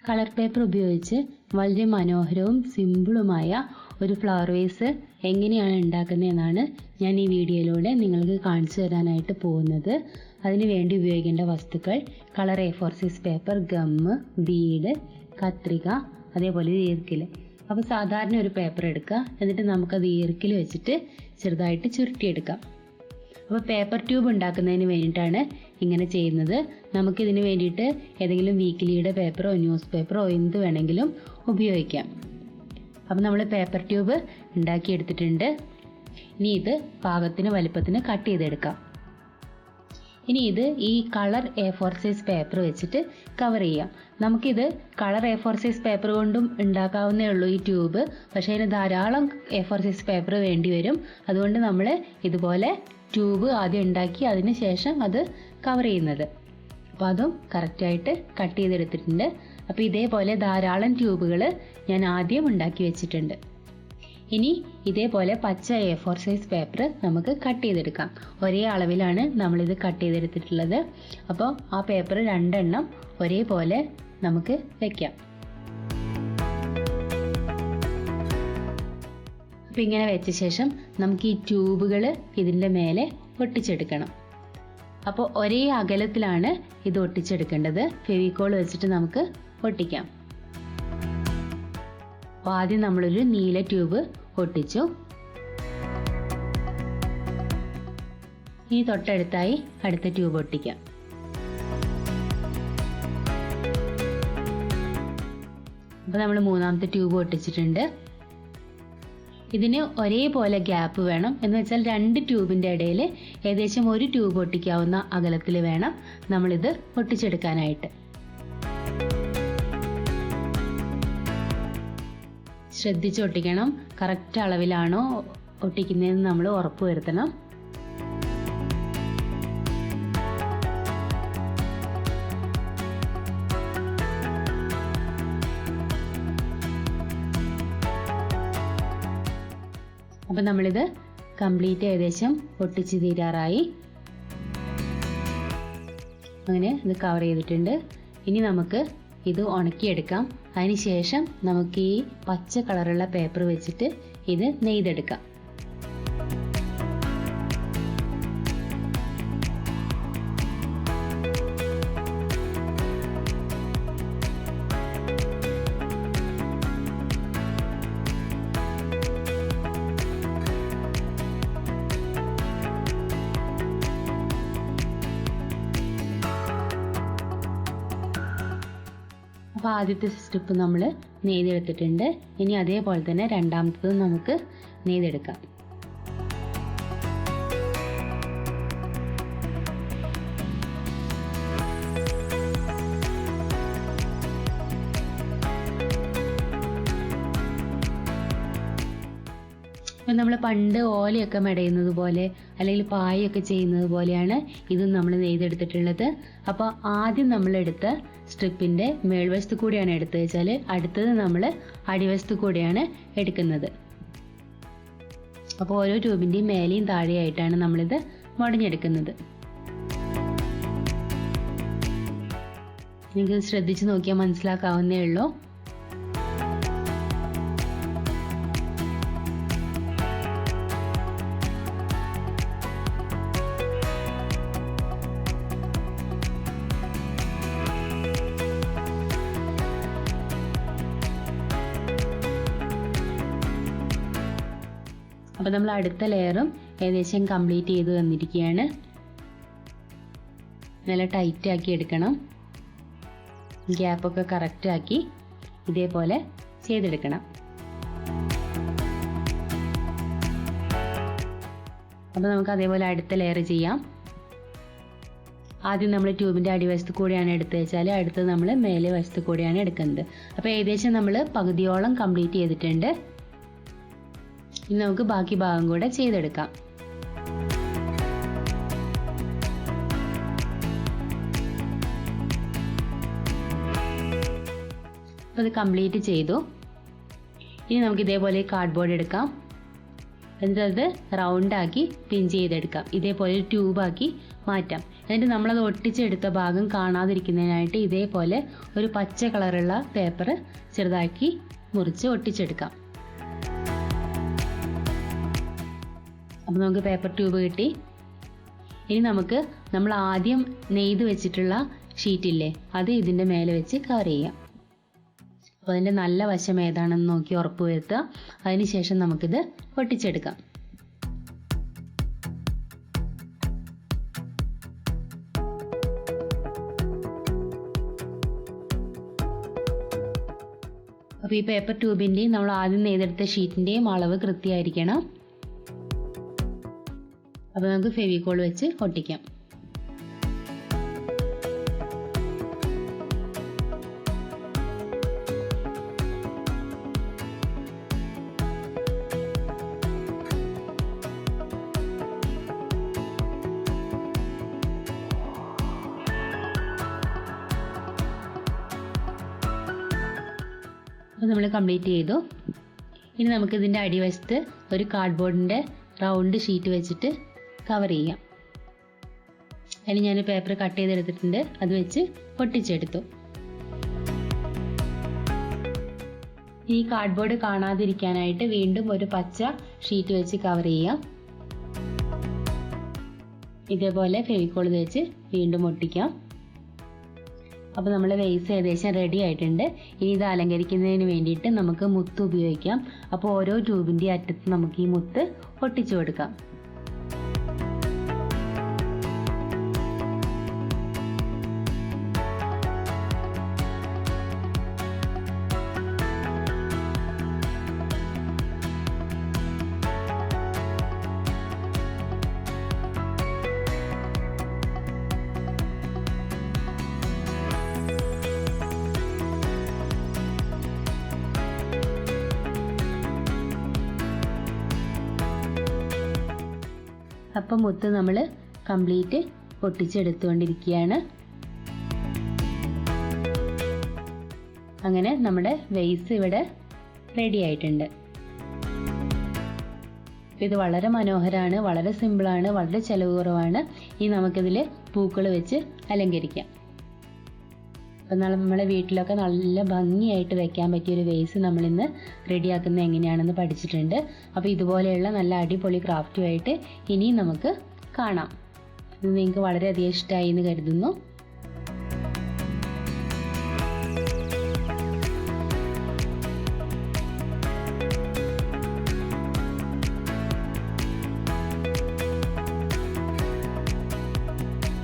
Colour paper ഉപയോഗിച്ച് വളരെ മനോഹരവും സിമ്പിളുമായ ഒരു ഫ്ലവർ വേസ് എങ്ങനെയാണ് ഉണ്ടാക്കുന്നതെന്നാണ് ഞാൻ ഈ വീഡിയോയിലൂടെ നിങ്ങൾക്ക് കാണിച്ചു തരാനായിട്ട് പോകുന്നത്. അതിനു വേണ്ടി ഉപയോഗിക്കേണ്ട വസ്തുക്കൾ colour A4 size paper, gum, bead, കത്രിക, അതേപോലെ ഈർക്കിൽ. അപ്പോൾ സാധാരണ ഒരു പേപ്പർ എടുക്കുക, എന്നിട്ട് നമുക്കത് ഈർക്കിൽ വെച്ചിട്ട് ചെറുതായിട്ട് ചുരുട്ടിയെടുക്കാം. അപ്പോൾ പേപ്പർ ട്യൂബ് ഉണ്ടാക്കുന്നതിന് വേണ്ടിയിട്ടാണ് ഇങ്ങനെ ചെയ്യുന്നത്. നമുക്കിതിന് വേണ്ടിയിട്ട് ഏതെങ്കിലും വീക്കിലിയുടെ പേപ്പറോ ന്യൂസ് പേപ്പറോ എന്ത് വേണമെങ്കിലും ഉപയോഗിക്കാം. അപ്പോൾ നമ്മൾ പേപ്പർ ട്യൂബ് ഉണ്ടാക്കിയെടുത്തിട്ടുണ്ട്. ഇനി ഇത് പാകത്തിന് വലുപ്പത്തിന് കട്ട് ചെയ്തെടുക്കാം. ഇനി ഇത് ഈ കളർ A4 സൈസ് പേപ്പർ വെച്ചിട്ട് കവർ ചെയ്യാം. നമുക്കിത് കളർ A4 സൈസ് പേപ്പർ കൊണ്ടും ഉണ്ടാക്കാവുന്നേ ഉള്ളൂ ഈ ട്യൂബ്. പക്ഷേ അതിന് ധാരാളം A4 സൈസ് പേപ്പർ വേണ്ടി വരും. അതുകൊണ്ട് നമ്മൾ ഇതുപോലെ ട്യൂബ് ആദ്യം ഉണ്ടാക്കി അതിന് ശേഷം അത് കവർ ചെയ്യുന്നത്. അപ്പോൾ അതും കറക്റ്റായിട്ട് കട്ട് ചെയ്തെടുത്തിട്ടുണ്ട്. അപ്പോൾ ഇതേപോലെ ധാരാളം ട്യൂബുകൾ ഞാൻ ആദ്യം ഉണ്ടാക്കി വെച്ചിട്ടുണ്ട്. ഇനി ഇതേപോലെ പച്ച A4 സൈസ് പേപ്പർ നമുക്ക് കട്ട് ചെയ്തെടുക്കാം. ഒരേ അളവിലാണ് നമ്മളിത് കട്ട് ചെയ്തെടുത്തിട്ടുള്ളത്. അപ്പോൾ ആ പേപ്പർ 2 എണ്ണം ഒരേപോലെ നമുക്ക് വയ്ക്കാം. അപ്പോൾ ഇങ്ങനെ വെച്ച ശേഷം നമുക്ക് ഈ ട്യൂബുകൾ ഇതിൻ്റെ മേലെ ഒട്ടിച്ചെടുക്കണം. അപ്പോൾ ഒരേ അകലത്തിലാണ് ഇത് ഒട്ടിച്ചെടുക്കേണ്ടത്. ഫെവിക്കോൾ വെച്ചിട്ട് നമുക്ക് ഒട്ടിക്കാം. അപ്പോൾ ആദ്യം നമ്മളൊരു നീല ട്യൂബ് ഒട്ടിച്ചു. ഇനി തൊട്ടടുത്തായി അടുത്ത ട്യൂബ് ഒട്ടിക്കാം. അപ്പോൾ നമ്മൾ 3ാമത്തെ ട്യൂബ് ഒട്ടിച്ചിട്ടുണ്ട്. ഇതിന് ഒരേപോലെ ഗ്യാപ്പ് വേണം. എന്ന് വെച്ചാൽ 2 ട്യൂബിൻ്റെ ഇടയിൽ ഏകദേശം ഒരു ട്യൂബ് ഒട്ടിക്കാവുന്ന അകലത്തിൽ വേണം നമ്മളിത് ഒട്ടിച്ചെടുക്കാനായിട്ട്. ശ്രദ്ധിച്ച് ഒട്ടിക്കണം. കറക്റ്റ് അളവിലാണോ ഒട്ടിക്കുന്നതെന്ന് നമ്മൾ ഉറപ്പ് വരുത്തണം. അപ്പം നമ്മളിത് കംപ്ലീറ്റ് ഏകദേശം ഒട്ടിച്ച് തീരാറായി. അങ്ങനെ ഇത് കവർ ചെയ്തിട്ടുണ്ട്. ഇനി നമുക്ക് ഇത് ഉണക്കിയെടുക്കാം. അതിന് ശേഷം നമുക്ക് ഈ പച്ച കളറുള്ള പേപ്പർ വെച്ചിട്ട് ഇത് നെയ്തെടുക്കാം. അപ്പോൾ ആദ്യത്തെ സ്ട്രിപ്പ് നമ്മൾ നെയ്തെടുത്തിട്ടുണ്ട്. ഇനി അതേപോലെ തന്നെ രണ്ടാമത്തതും നമുക്ക് നെയ്തെടുക്കാം. ഇപ്പം നമ്മൾ പണ്ട് ഓലയൊക്കെ മെടയുന്നത് പോലെ അല്ലെങ്കിൽ പായൊക്കെ ചെയ്യുന്നത് പോലെയാണ് ഇതും നമ്മൾ നെയ്തെടുത്തിട്ടുള്ളത്. അപ്പോൾ ആദ്യം നമ്മളെടുത്ത സ്ട്രിപ്പിൻ്റെ മേൽവശത്ത് കൂടിയാണ് എടുത്തു വെച്ചാൽ അടുത്തത് നമ്മൾ അടിവശത്ത് കൂടിയാണ് എടുക്കുന്നത്. അപ്പോൾ ഓരോ ട്യൂബിൻ്റെയും മേലെയും താഴെയായിട്ടാണ് നമ്മളിത് മുടഞ്ഞെടുക്കുന്നത്. നിങ്ങൾക്ക് ശ്രദ്ധിച്ച് നോക്കിയാൽ മനസ്സിലാക്കാവുന്നേ ഉള്ളൂ. അപ്പോൾ നമ്മൾ അടുത്ത ലെയറും ഏകദേശം കംപ്ലീറ്റ് ചെയ്ത് വന്നിരിക്കുകയാണ്. നല്ല ടൈറ്റാക്കി എടുക്കണം. ഗ്യാപ്പൊക്കെ കറക്റ്റാക്കി ഇതേപോലെ ചെയ്തെടുക്കണം. അപ്പോൾ നമുക്ക് അതേപോലെ അടുത്ത ലെയർ ചെയ്യാം. ആദ്യം നമ്മൾ ട്യൂബിൻ്റെ അടിവശത്ത് കൂടിയാണ് എടുത്തു വെച്ചാൽ അടുത്തത് നമ്മൾ മേലെ വശത്ത് കൂടിയാണ് എടുക്കുന്നത്. അപ്പോൾ ഏകദേശം നമ്മൾ പകുതിയോളം കംപ്ലീറ്റ് ചെയ്തിട്ടുണ്ട്. ഇനി നമുക്ക് ബാക്കി ഭാഗം കൂടെ ചെയ്തെടുക്കാം. അപ്പോൾ ഇത് കംപ്ലീറ്റ് ചെയ്തു. ഇനി നമുക്ക് ഇതേപോലെ കാർഡ്ബോർഡ് എടുക്കാം. എന്നിട്ട് അത് റൗണ്ടാക്കി പിൻ ചെയ്തെടുക്കാം. ഇതേപോലെ ഒരു ട്യൂബാക്കി മാറ്റാം. എന്നിട്ട് നമ്മളത് ഒട്ടിച്ചെടുത്ത ഭാഗം കാണാതിരിക്കുന്നതിനായിട്ട് ഇതേപോലെ ഒരു പച്ച കളറുള്ള പേപ്പർ ചെറുതാക്കി മുറിച്ച് ഒട്ടിച്ചെടുക്കാം. അപ്പോൾ നമുക്ക് പേപ്പർ ട്യൂബ് കിട്ടി. ഇനി നമുക്ക് നമ്മൾ ആദ്യം നെയ്ത് വെച്ചിട്ടുള്ള ഷീറ്റില്ലേ, അത് ഇതിൻ്റെ മേലെ വെച്ച് കവർ ചെയ്യാം. അപ്പോൾ അതിൻ്റെ നല്ല വശം ഏതാണെന്ന് നോക്കി ഉറപ്പ് വരുത്തുക. അതിനുശേഷം നമുക്കിത് ഒട്ടിച്ചെടുക്കാം. അപ്പോൾ ഈ പേപ്പർ ട്യൂബിൻ്റെയും നമ്മൾ ആദ്യം നെയ്തെടുത്ത ഷീറ്റിൻ്റെയും അളവ് കൃത്യമായിരിക്കണം. അപ്പോൾ നമുക്ക് ഫെവിക്കോൾ വെച്ച് ഒട്ടിക്കാം. അപ്പോൾ നമ്മൾ കംപ്ലീറ്റ് ചെയ്തു. ഇനി നമുക്ക് ഇതിൻ്റെ അടിവശത്ത് ഒരു കാർഡ്ബോർഡിൻ്റെ റൗണ്ട് ഷീറ്റ് വെച്ചിട്ട് കവർ ചെയ്യാം. അതിന് ഞാൻ പേപ്പർ കട്ട് ചെയ്തെടുത്തിട്ടുണ്ട്, അത് വെച്ച് ഒട്ടിച്ചെടുത്തു. ഈ കാർഡ്ബോർഡ് കാണാതിരിക്കാനായിട്ട് വീണ്ടും ഒരു പച്ച ഷീറ്റ് വെച്ച് കവർ ചെയ്യാം. ഇതേപോലെ ഫെവിക്കോൾ വെച്ച് വീണ്ടും ഒട്ടിക്കാം. അപ്പോൾ നമ്മൾ വേസ് ഏകദേശം റെഡി ആയിട്ടുണ്ട്. ഇനി ഇത് അലങ്കരിക്കുന്നതിന് വേണ്ടിയിട്ട് നമുക്ക് മുത്ത് ഉപയോഗിക്കാം. അപ്പോൾ ഓരോ ട്യൂബിൻ്റെ അറ്റത്ത് നമുക്ക് ഈ മുത്ത് ഒട്ടിച്ചു കൊടുക്കാം. അപ്പം മുത്ത് നമ്മൾ കംപ്ലീറ്റ് ഒട്ടിച്ചെടുത്തുകൊണ്ടിരിക്കുകയാണ്. അങ്ങനെ നമ്മുടെ വേസ് ഇവിടെ റെഡി ആയിട്ടുണ്ട്. ഇത് വളരെ മനോഹരമാണ്, വളരെ സിമ്പിളാണ്, വളരെ ചിലവ് കുറവാണ്. ഇനി നമുക്കിതിൽ പൂക്കൾ വെച്ച് അലങ്കരിക്കാം. അപ്പം നമ്മളെ വീട്ടിലൊക്കെ നല്ല ഭംഗിയായിട്ട് വെക്കാൻ പറ്റിയൊരു വേസ് നമ്മളിന്ന് റെഡിയാക്കുന്നത് എങ്ങനെയാണെന്ന് പഠിച്ചിട്ടുണ്ട്. അപ്പോൾ ഇതുപോലെയുള്ള നല്ല അടിപൊളി ക്രാഫ്റ്റുമായിട്ട് ഇനിയും നമുക്ക് കാണാം. ഇത് നിങ്ങൾക്ക് വളരെയധികം ഇഷ്ടമായി എന്ന് കരുതുന്നു.